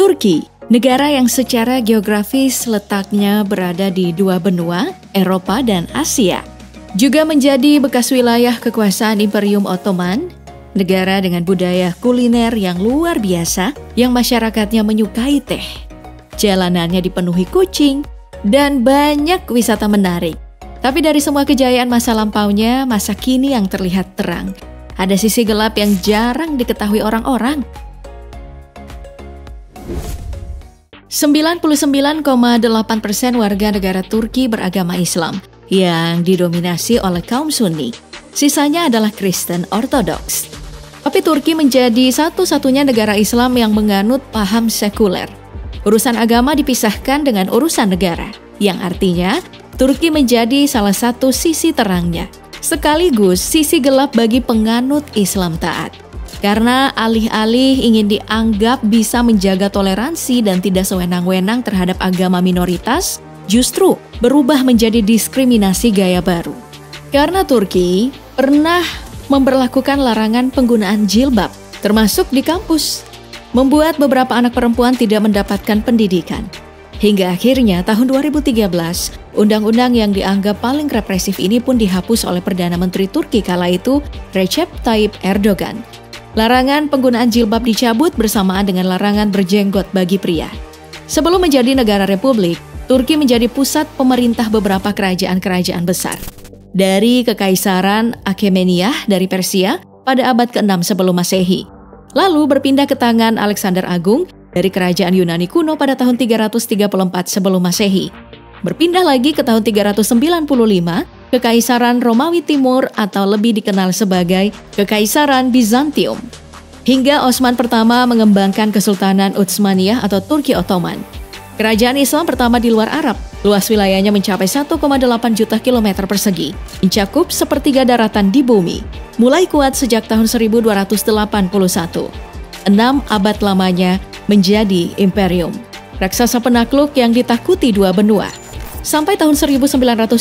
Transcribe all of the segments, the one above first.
Turki, negara yang secara geografis letaknya berada di dua benua, Eropa dan Asia, juga menjadi bekas wilayah kekuasaan Imperium Ottoman, negara dengan budaya kuliner yang luar biasa yang masyarakatnya menyukai teh. Jalanannya dipenuhi kucing dan banyak wisata menarik. Tapi dari semua kejayaan masa lampaunya, masa kini yang terlihat terang. Ada sisi gelap yang jarang diketahui orang-orang. 99,8% warga negara Turki beragama Islam yang didominasi oleh kaum Sunni. Sisanya adalah Kristen Ortodoks. Tapi Turki menjadi satu-satunya negara Islam yang menganut paham sekuler. Urusan agama dipisahkan dengan urusan negara, yang artinya Turki menjadi salah satu sisi terangnya, sekaligus sisi gelap bagi penganut Islam taat. Karena alih-alih ingin dianggap bisa menjaga toleransi dan tidak sewenang-wenang terhadap agama minoritas, justru berubah menjadi diskriminasi gaya baru. Karena Turki pernah memberlakukan larangan penggunaan jilbab, termasuk di kampus, membuat beberapa anak perempuan tidak mendapatkan pendidikan. Hingga akhirnya tahun 2013, undang-undang yang dianggap paling represif ini pun dihapus oleh Perdana Menteri Turki kala itu, Recep Tayyip Erdogan. Larangan penggunaan jilbab dicabut bersamaan dengan larangan berjenggot bagi pria. Sebelum menjadi negara republik, Turki menjadi pusat pemerintah beberapa kerajaan-kerajaan besar. Dari Kekaisaran Achaemenid dari Persia pada abad ke-6 sebelum Masehi. Lalu berpindah ke tangan Alexander Agung dari kerajaan Yunani kuno pada tahun 334 sebelum Masehi. Berpindah lagi ke tahun 395, Kekaisaran Romawi Timur atau lebih dikenal sebagai Kekaisaran Bizantium. Hingga Osman pertama mengembangkan Kesultanan Utsmaniyah atau Turki Ottoman. Kerajaan Islam pertama di luar Arab, luas wilayahnya mencapai 1,8 juta kilometer persegi, mencakup sepertiga daratan di bumi, mulai kuat sejak tahun 1281. 6 abad lamanya menjadi imperium, raksasa penakluk yang ditakuti dua benua. Sampai tahun 1924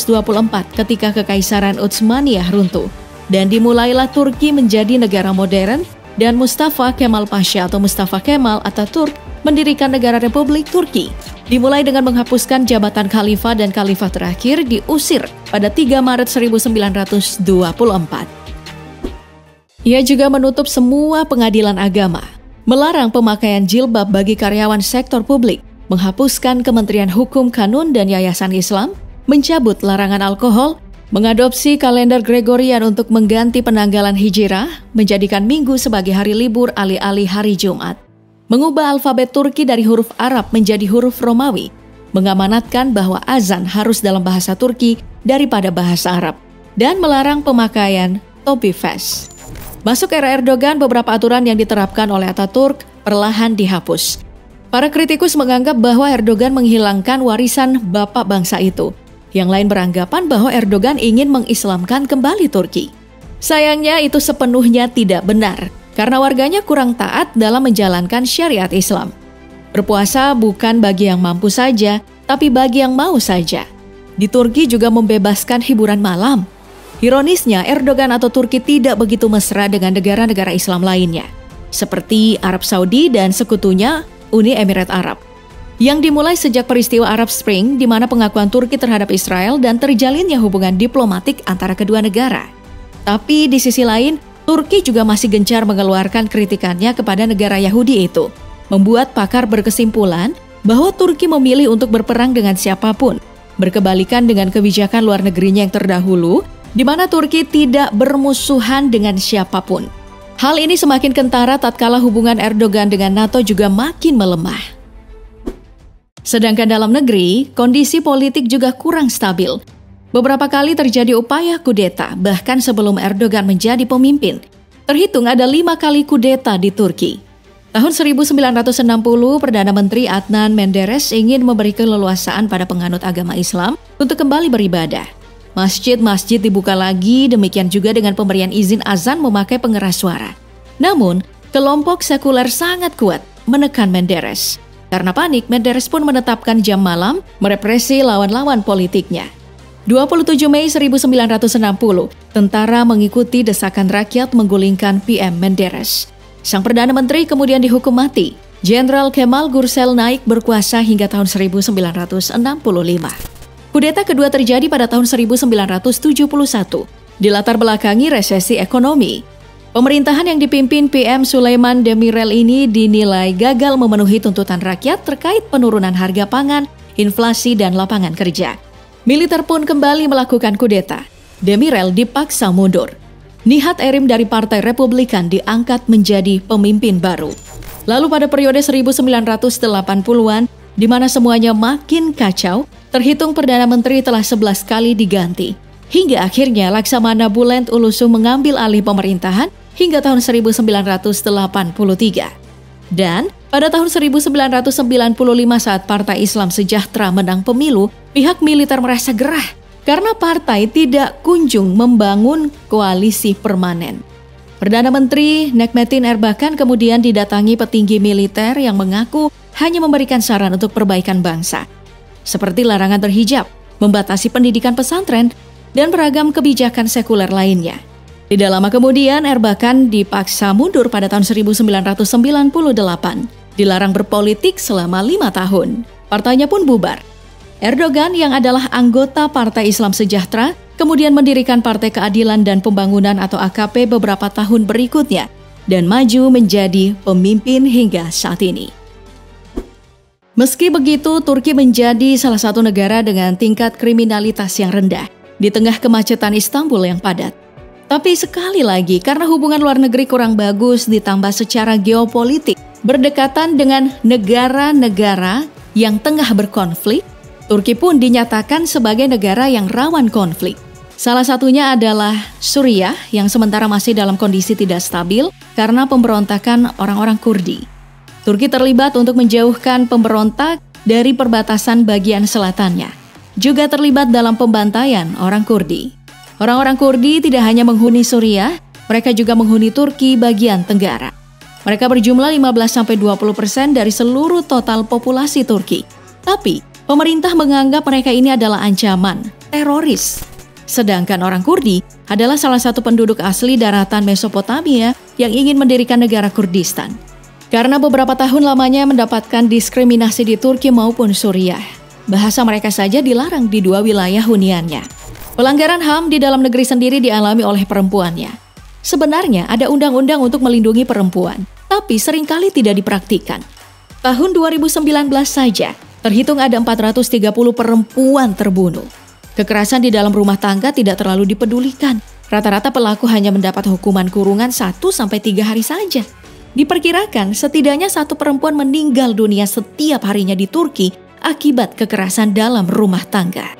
ketika Kekaisaran Utsmaniyah runtuh dan dimulailah Turki menjadi negara modern dan Mustafa Kemal Pasha atau Mustafa Kemal Atatürk mendirikan negara Republik Turki. Dimulai dengan menghapuskan jabatan khalifah dan khalifah terakhir diusir pada 3 Maret 1924. Ia juga menutup semua pengadilan agama, melarang pemakaian jilbab bagi karyawan sektor publik, menghapuskan Kementerian Hukum, Kanun, dan Yayasan Islam, mencabut larangan alkohol, mengadopsi kalender Gregorian untuk mengganti penanggalan Hijrah, menjadikan Minggu sebagai hari libur alih-alih hari Jumat, mengubah alfabet Turki dari huruf Arab menjadi huruf Romawi, mengamanatkan bahwa azan harus dalam bahasa Turki daripada bahasa Arab, dan melarang pemakaian topi fes. Masuk era Erdogan, beberapa aturan yang diterapkan oleh Atatürk perlahan dihapus. Para kritikus menganggap bahwa Erdogan menghilangkan warisan bapak bangsa itu. Yang lain beranggapan bahwa Erdogan ingin mengislamkan kembali Turki. Sayangnya itu sepenuhnya tidak benar, karena warganya kurang taat dalam menjalankan syariat Islam. Berpuasa bukan bagi yang mampu saja, tapi bagi yang mau saja. Di Turki juga membebaskan hiburan malam. Ironisnya, Erdogan atau Turki tidak begitu mesra dengan negara-negara Islam lainnya, seperti Arab Saudi dan sekutunya Uni Emirat Arab, yang dimulai sejak peristiwa Arab Spring di mana pengakuan Turki terhadap Israel dan terjalinnya hubungan diplomatik antara kedua negara. Tapi di sisi lain, Turki juga masih gencar mengeluarkan kritikannya kepada negara Yahudi itu, membuat pakar berkesimpulan bahwa Turki memilih untuk berperang dengan siapapun, berkebalikan dengan kebijakan luar negerinya yang terdahulu, di mana Turki tidak bermusuhan dengan siapapun. Hal ini semakin kentara tatkala hubungan Erdogan dengan NATO juga makin melemah. Sedangkan dalam negeri, kondisi politik juga kurang stabil. Beberapa kali terjadi upaya kudeta, bahkan sebelum Erdogan menjadi pemimpin. Terhitung ada 5 kali kudeta di Turki. Tahun 1960, Perdana Menteri Adnan Menderes ingin memberi keleluasaan pada penganut agama Islam untuk kembali beribadah. Masjid-masjid dibuka lagi, demikian juga dengan pemberian izin azan memakai pengeras suara. Namun, kelompok sekuler sangat kuat menekan Menderes. Karena panik, Menderes pun menetapkan jam malam, merepresi lawan-lawan politiknya. 27 Mei 1960, tentara mengikuti desakan rakyat menggulingkan PM Menderes. Sang Perdana Menteri kemudian dihukum mati. Jenderal Kemal Gursel naik berkuasa hingga tahun 1965. Kudeta kedua terjadi pada tahun 1971, dilatar belakangi resesi ekonomi. Pemerintahan yang dipimpin PM Sulaiman Demirel ini dinilai gagal memenuhi tuntutan rakyat terkait penurunan harga pangan, inflasi, dan lapangan kerja. Militer pun kembali melakukan kudeta. Demirel dipaksa mundur. Nihat Erim dari Partai Republikan diangkat menjadi pemimpin baru. Lalu pada periode 1980-an, di mana semuanya makin kacau, terhitung Perdana Menteri telah 11 kali diganti. Hingga akhirnya Laksamana Bulent Ulusung mengambil alih pemerintahan hingga tahun 1983. Dan pada tahun 1995 saat Partai Islam Sejahtera menang pemilu, pihak militer merasa gerah karena partai tidak kunjung membangun koalisi permanen. Perdana Menteri Nekmettin Erbakan kemudian didatangi petinggi militer yang mengaku hanya memberikan saran untuk perbaikan bangsa, seperti larangan berhijab, membatasi pendidikan pesantren, dan beragam kebijakan sekuler lainnya. Tidak lama kemudian, Erbakan dipaksa mundur pada tahun 1998, dilarang berpolitik selama 5 tahun. Partainya pun bubar. Erdogan yang adalah anggota Partai Islam Sejahtera kemudian mendirikan Partai Keadilan dan Pembangunan atau AKP beberapa tahun berikutnya dan maju menjadi pemimpin hingga saat ini. Meski begitu, Turki menjadi salah satu negara dengan tingkat kriminalitas yang rendah di tengah kemacetan Istanbul yang padat. Tapi sekali lagi, karena hubungan luar negeri kurang bagus ditambah secara geopolitik berdekatan dengan negara-negara yang tengah berkonflik, Turki pun dinyatakan sebagai negara yang rawan konflik. Salah satunya adalah Suriah yang sementara masih dalam kondisi tidak stabil karena pemberontakan orang-orang Kurdi. Turki terlibat untuk menjauhkan pemberontak dari perbatasan bagian selatannya. Juga terlibat dalam pembantaian orang Kurdi. Orang-orang Kurdi tidak hanya menghuni Suriah, mereka juga menghuni Turki bagian tenggara. Mereka berjumlah 15-20% dari seluruh total populasi Turki. Tapi, pemerintah menganggap mereka ini adalah ancaman, teroris. Sedangkan orang Kurdi adalah salah satu penduduk asli daratan Mesopotamia yang ingin mendirikan negara Kurdistan. Karena beberapa tahun lamanya mendapatkan diskriminasi di Turki maupun Suriah, bahasa mereka saja dilarang di 2 wilayah huniannya. Pelanggaran HAM di dalam negeri sendiri dialami oleh perempuannya. Sebenarnya ada undang-undang untuk melindungi perempuan, tapi seringkali tidak dipraktikkan. Tahun 2019 saja, terhitung ada 430 perempuan terbunuh. Kekerasan di dalam rumah tangga tidak terlalu dipedulikan. Rata-rata pelaku hanya mendapat hukuman kurungan 1-3 hari saja. Diperkirakan setidaknya 1 perempuan meninggal dunia setiap harinya di Turki akibat kekerasan dalam rumah tangga.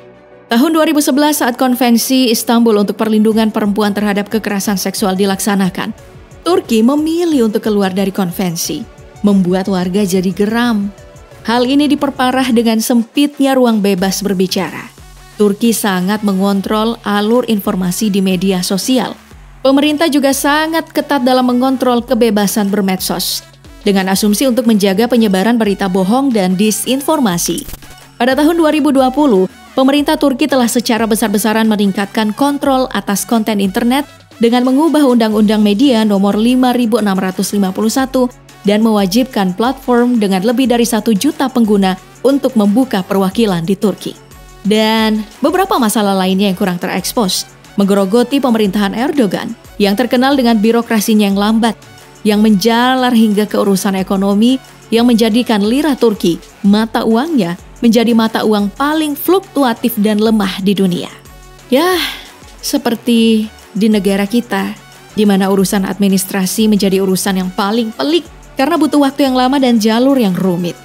Tahun 2011 saat Konvensi Istanbul untuk perlindungan perempuan terhadap kekerasan seksual dilaksanakan, Turki memilih untuk keluar dari konvensi, membuat warga jadi geram. Hal ini diperparah dengan sempitnya ruang bebas berbicara. Turki sangat mengontrol alur informasi di media sosial. Pemerintah juga sangat ketat dalam mengontrol kebebasan bermedsos, dengan asumsi untuk menjaga penyebaran berita bohong dan disinformasi. Pada tahun 2020, pemerintah Turki telah secara besar-besaran meningkatkan kontrol atas konten internet dengan mengubah Undang-Undang Media Nomor 5651 dan mewajibkan platform dengan lebih dari 1 juta pengguna untuk membuka perwakilan di Turki. Dan beberapa masalah lainnya yang kurang terekspos, menggerogoti pemerintahan Erdogan yang terkenal dengan birokrasinya yang lambat, yang menjalar hingga ke urusan ekonomi yang menjadikan lira Turki, mata uangnya, menjadi mata uang paling fluktuatif dan lemah di dunia. Ya, seperti di negara kita, di mana urusan administrasi menjadi urusan yang paling pelik karena butuh waktu yang lama dan jalur yang rumit.